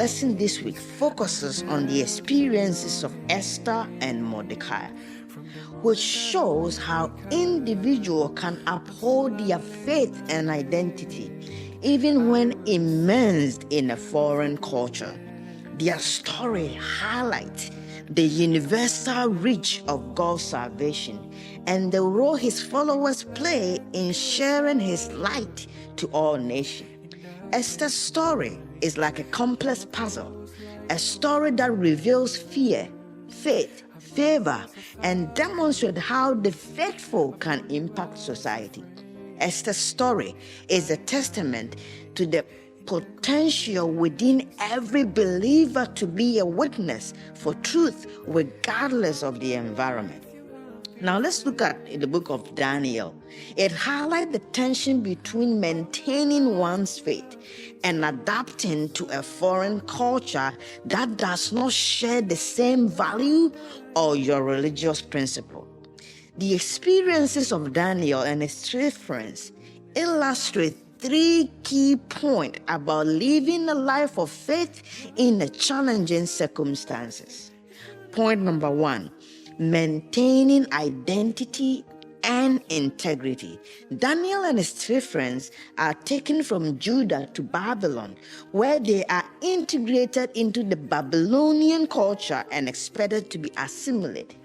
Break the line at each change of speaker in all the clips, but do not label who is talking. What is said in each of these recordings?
lesson this week focuses on the experiences of Esther and Mordecai, which shows how individuals can uphold their faith and identity even when immersed in a foreign culture. Their story highlights the universal reach of God's salvation and the role his followers play in sharing his light to all nations. Esther's story is like a complex puzzle, a story that reveals fear, faith, favor, and demonstrates how the faithful can impact society. Esther's story is a testament to the potential within every believer to be a witness for truth regardless of the environment. Now let's look at the book of Daniel. It highlights the tension between maintaining one's faith and adapting to a foreign culture that does not share the same value or your religious principle. The experiences of Daniel and his three friends illustrate three key points about living a life of faith in challenging circumstances. Point number one, maintaining identity and integrity. Daniel and his three friends are taken from Judah to Babylon, where they are integrated into the Babylonian culture and expected to be assimilated.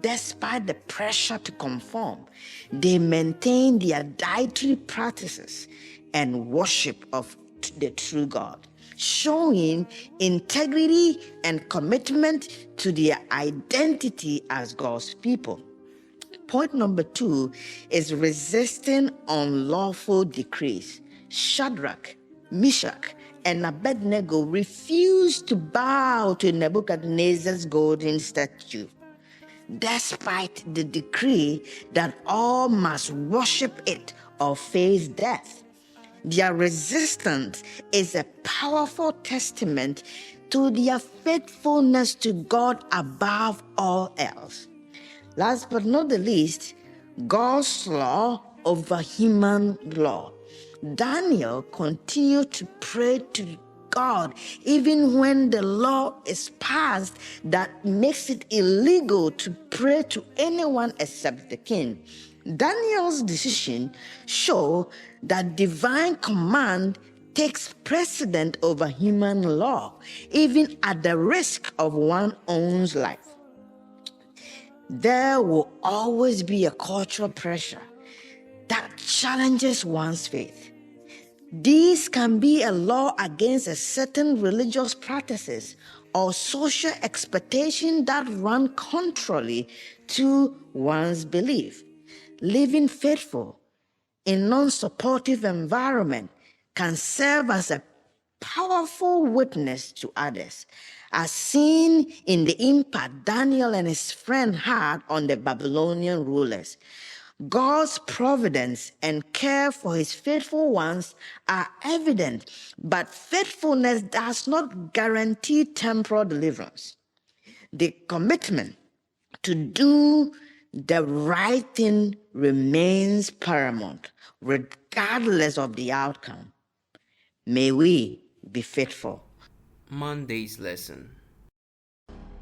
Despite the pressure to conform, they maintain their dietary practices and worship of the true God, showing integrity and commitment to their identity as God's people. Point number two is resisting unlawful decrees. Shadrach, Meshach, and Abednego refused to bow to Nebuchadnezzar's golden statue, despite the decree that all must worship it or face death. Their resistance is a powerful testament to their faithfulness to God above all else. Last but not the least, God's law over human law. Daniel continued to pray to God even when the law is passed that makes it illegal to pray to anyone except the king. Daniel's decision shows that divine command takes precedent over human law, even at the risk of one's own life. There will always be a cultural pressure that challenges one's faith. These can be a law against a certain religious practices or social expectation that run contrary to one's belief. Living faithful in non-supportive environment can serve as a powerful witness to others, as seen in the impact Daniel and his friend had on the Babylonian rulers. God's providence and care for his faithful ones are evident, but faithfulness does not guarantee temporal deliverance. The commitment to do the right thing remains paramount, regardless of the outcome. May we be faithful.
Monday's lesson.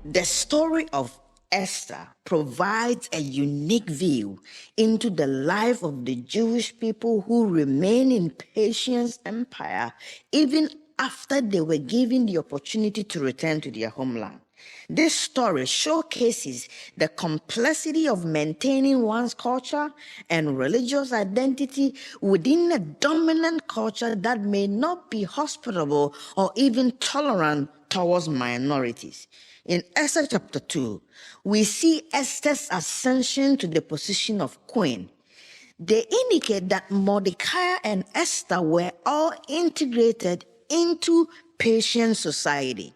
The story of Esther provides a unique view into the life of the Jewish people who remain in Persia's empire even after they were given the opportunity to return to their homeland. This story showcases the complexity of maintaining one's culture and religious identity within a dominant culture that may not be hospitable or even tolerant towards minorities. In Esther chapter 2, we see Esther's ascension to the position of queen. They indicate that Mordecai and Esther were all integrated into Persian society.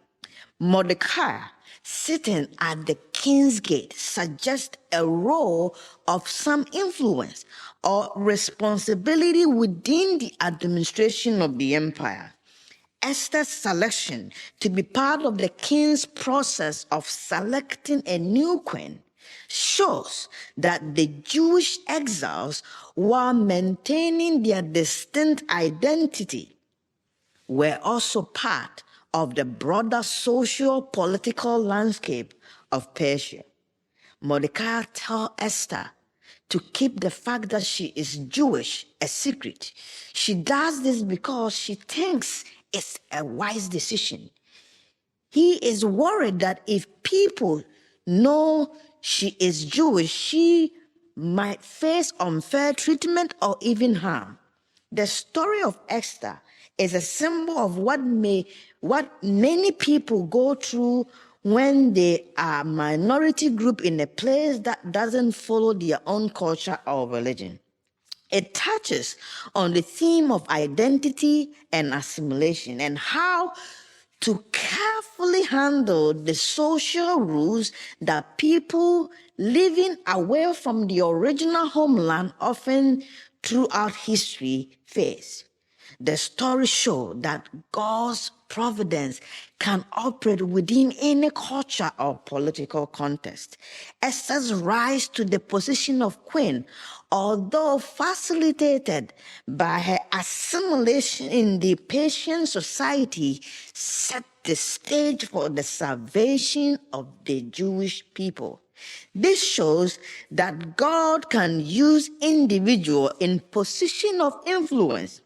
Mordecai, sitting at the king's gate, suggests a role of some influence or responsibility within the administration of the empire. Esther's selection to be part of the king's process of selecting a new queen shows that the Jewish exiles, while maintaining their distinct identity, were also part of the broader socio-political landscape of Persia. Mordecai tells Esther to keep the fact that she is Jewish a secret. She does this because she thinks it's a wise decision. He is worried that if people know she is Jewish, she might face unfair treatment or even harm. The story of Esther is a symbol of what many people go through when they are a minority group in a place that doesn't follow their own culture or religion. It touches on the theme of identity and assimilation and how to carefully handle the social rules that people living away from the original homeland often throughout history face. The story shows that God's providence can operate within any culture or political context. Esther's rise to the position of queen, although facilitated by her assimilation in the Persian society, set the stage for the salvation of the Jewish people. This shows that God can use individuals in position of influence,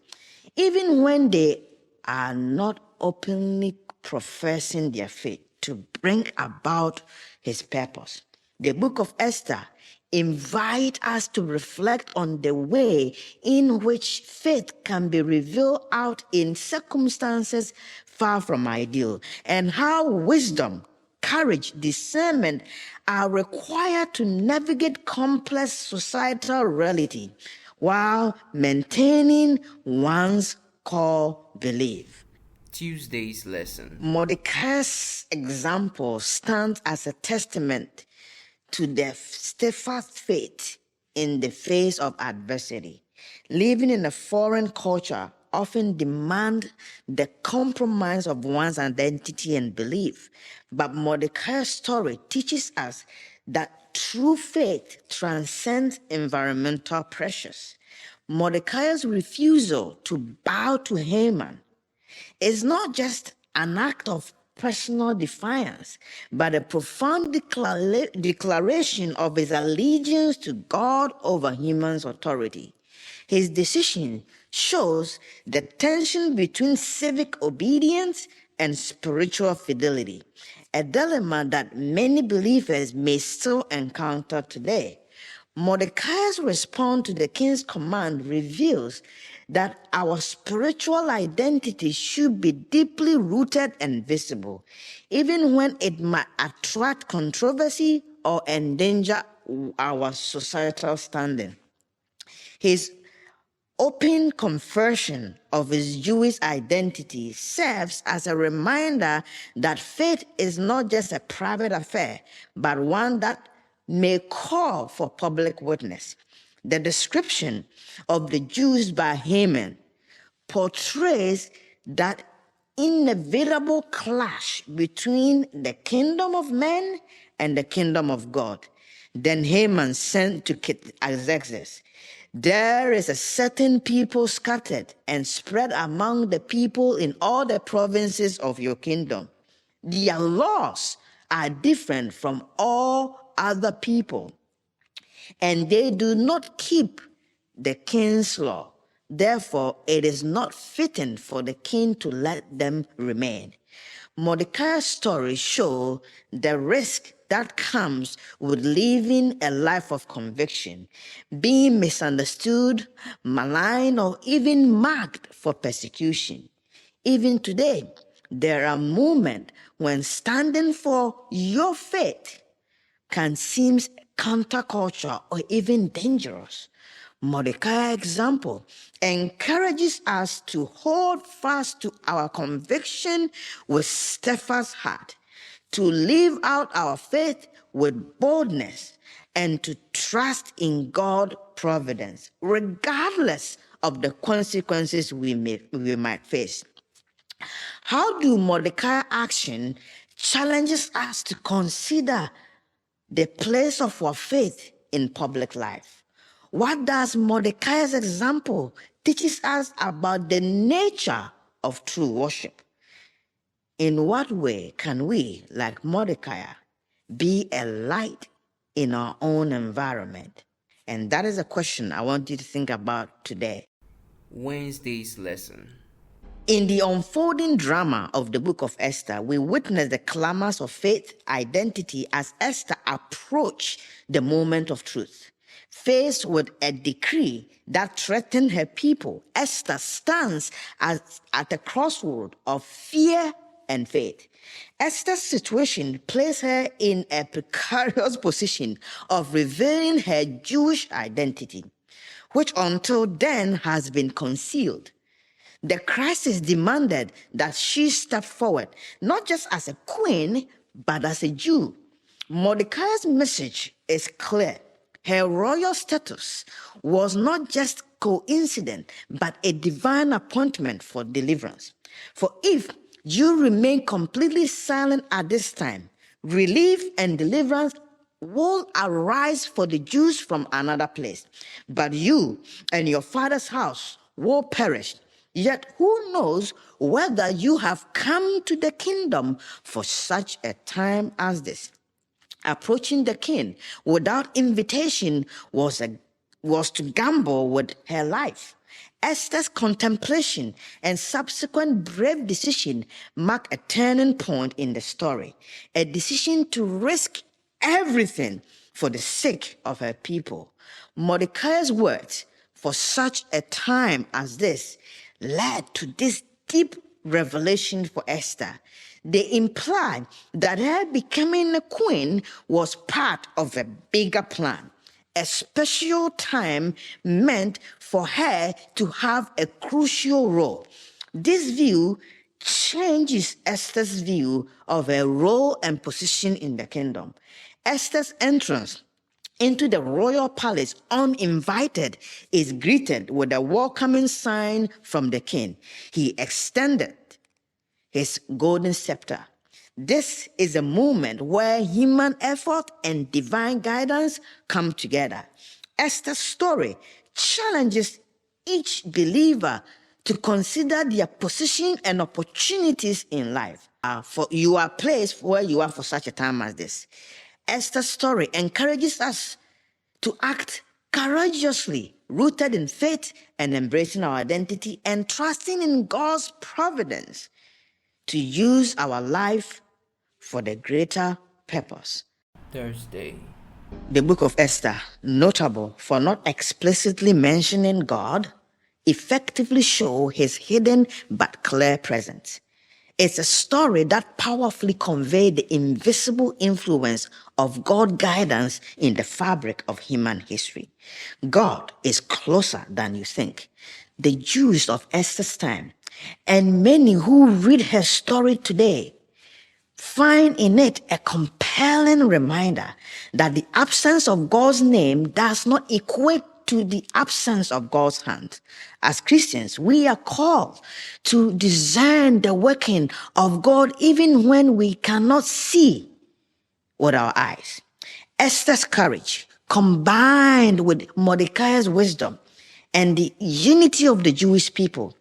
even when they are not openly professing their faith, to bring about his purpose. The book of Esther invites us to reflect on the way in which faith can be revealed out in circumstances far from ideal, and how wisdom, courage, discernment are required to navigate complex societal reality while maintaining one's core belief.
Tuesday's lesson.
Mordecai's example stands as a testament to the steadfast faith in the face of adversity. Living in a foreign culture often demands the compromise of one's identity and belief. But Mordecai's story teaches us that true faith transcends environmental pressures. Mordecai's refusal to bow to Haman is not just an act of personal defiance, but a profound declaration of his allegiance to God over human authority. His decision shows the tension between civic obedience and spiritual fidelity, a dilemma that many believers may still encounter today. Mordecai's response to the king's command reveals that our spiritual identity should be deeply rooted and visible, even when it might attract controversy or endanger our societal standing. His open confession of his Jewish identity serves as a reminder that faith is not just a private affair, but one that may call for public witness. The description of the Jews by Haman portrays that inevitable clash between the kingdom of men and the kingdom of God. Then Haman sent to Xerxes, "There is a certain people scattered and spread among the people in all the provinces of your kingdom. Their laws are different from all other people, and they do not keep the king's law. Therefore, it is not fitting for the king to let them remain." Mordecai's story shows the risk that comes with living a life of conviction, being misunderstood, maligned, or even marked for persecution. Even today, there are moments when standing for your faith can seem counterculture or even dangerous. Mordecai's example encourages us to hold fast to our conviction with steadfast heart, to live out our faith with boldness, and to trust in God's providence, regardless of the consequences we might face. How do Mordecai's action challenges us to consider the place of our faith in public life? What does Mordecai's example teaches us about the nature of true worship? In what way can we, like Mordecai, be a light in our own environment? And that is a question I want you to think about today.
Wednesday's lesson.
In the unfolding drama of the book of Esther, we witness the clamors of faith, identity as Esther approached the moment of truth. Faced with a decree that threatened her people, Esther stands at a crossroad of fear and faith. Esther's situation placed her in a precarious position of revealing her Jewish identity, which until then has been concealed. The crisis demanded that she step forward, not just as a queen, but as a Jew. Mordecai's message is clear. Her royal status was not just coincident, but a divine appointment for deliverance. For if you remain completely silent at this time, relief and deliverance will arise for the Jews from another place, but you and your father's house will perish. Yet who knows whether you have come to the kingdom for such a time as this? Approaching the king without invitation was to gamble with her life. Esther's contemplation and subsequent brave decision mark a turning point in the story, a decision to risk everything for the sake of her people. Mordecai's words, for such a time as this, led to this deep revelation for Esther. They imply that her becoming a queen was part of a bigger plan. A special time meant for her to have a crucial role. This view changes Esther's view of her role and position in the kingdom. Esther's entrance into the royal palace uninvited is greeted with a welcoming sign from the king. He extended his golden scepter. This is a moment where human effort and divine guidance come together. Esther's story challenges each believer to consider their position and opportunities in life. For you are placed where you are for such a time as this. Esther's story encourages us to act courageously, rooted in faith and embracing our identity and trusting in God's providence to use our life for the greater purpose.
Thursday.
The book of Esther, notable for not explicitly mentioning God, effectively show his hidden but clear presence. It's a story that powerfully conveys the invisible influence of God's guidance in the fabric of human history. God is closer than you think. The Jews of Esther's time and many who read her story today find in it a compelling reminder that the absence of God's name does not equate to the absence of God's hand. As Christians, we are called to discern the working of God even when we cannot see with our eyes. Esther's courage, combined with Mordecai's wisdom and the unity of the Jewish people,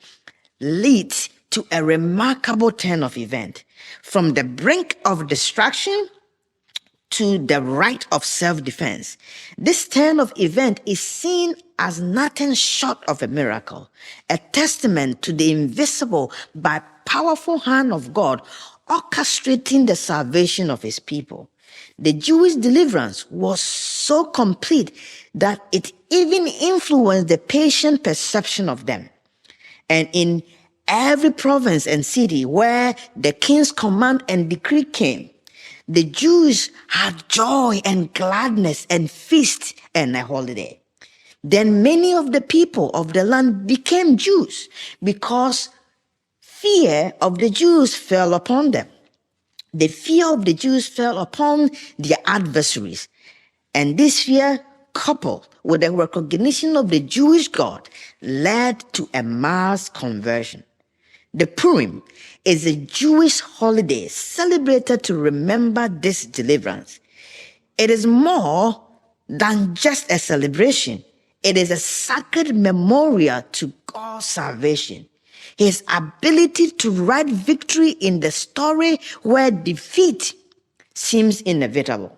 leads to a remarkable turn of event. From the brink of destruction to the right of self-defense. This turn of event is seen as nothing short of a miracle, a testament to the invisible but powerful hand of God orchestrating the salvation of his people. The Jewish deliverance was so complete that it even influenced the patient perception of them. And in every province and city where the king's command and decree came, the Jews had joy and gladness and feast and a holiday. Then many of the people of the land became Jews because fear of the Jews fell upon them. The fear of the Jews fell upon their adversaries. And this fear, coupled with the recognition of the Jewish God, led to a mass conversion. The Purim is a Jewish holiday celebrated to remember this deliverance. It is more than just a celebration. It is a sacred memorial to God's salvation. his ability to write victory in the story where defeat seems inevitable.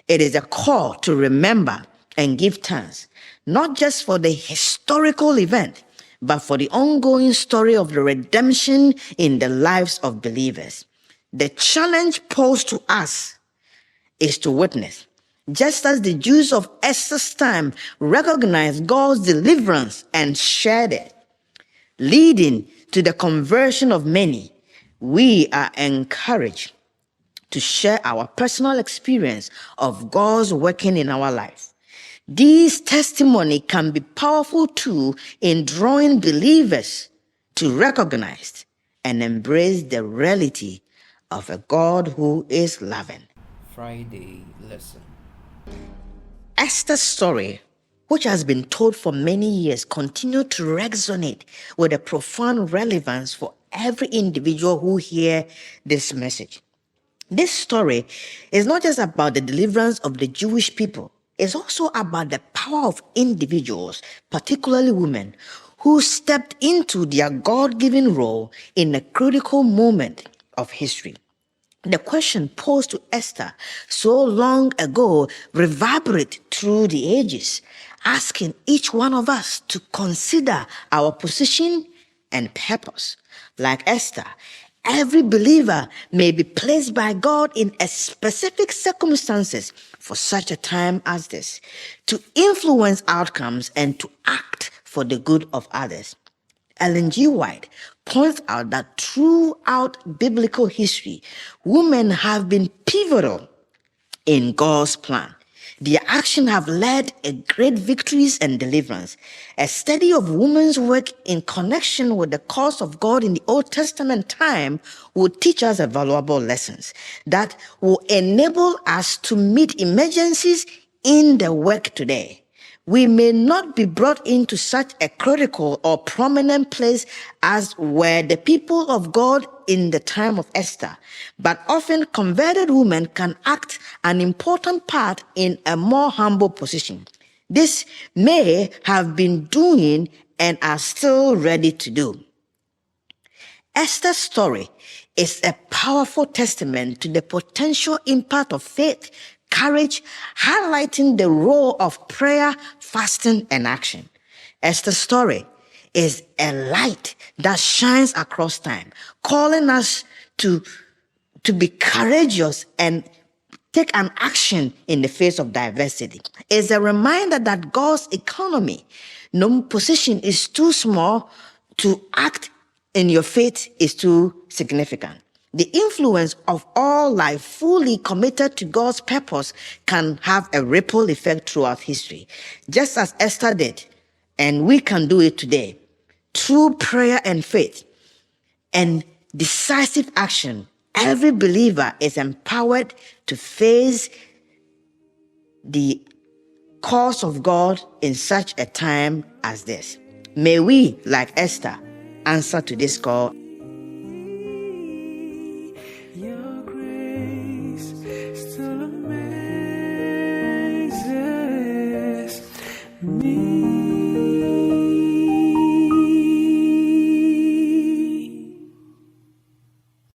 It is a call to remember and give thanks, not just for the historical event, but for the ongoing story of the redemption in the lives of believers. The challenge posed to us is to witness. Just as the Jews of Esther's time recognized God's deliverance and shared it, leading to the conversion of many, we are encouraged to share our personal experience of God's working in our life. These testimony can be powerful too in drawing believers to recognize and embrace the reality of a God who is loving.
Friday lesson.
Esther's story, which has been told for many years, continues to resonate with a profound relevance for every individual who hears this message. This story is not just about the deliverance of the Jewish people. It's also about the power of individuals, particularly women, who stepped into their God-given role in a critical moment of history. The question posed to Esther so long ago reverberates through the ages, asking each one of us to consider our position and purpose. Like Esther, every believer may be placed by God in a specific circumstances for such a time as this, to influence outcomes and to act for the good of others. Ellen G. White points out that throughout biblical history, women have been pivotal in God's plan. Their actions have led to great victories and deliverance. A study of women's work in connection with the cause of God in the Old Testament time will teach us valuable lessons that will enable us to meet emergencies in the work today. We may not be brought into such a critical or prominent place as were the people of God in the time of Esther, but often converted women can act an important part in a more humble position. This may have been doing and are still ready to do. Esther's story is a powerful testament to the potential impact of faith, courage, highlighting the role of prayer, fasting, and action. Esther's story is a light that shines across time, calling us to be courageous and take an action in the face of diversity. It's a reminder that God's economy, no position is too small to act in your faith is too significant. The influence of all life fully committed to God's purpose can have a ripple effect throughout history, just as Esther did, and we can do it today. Through prayer and faith and decisive action, every believer is empowered to face the cause of God in such a time as this. May we, like Esther, answer to this call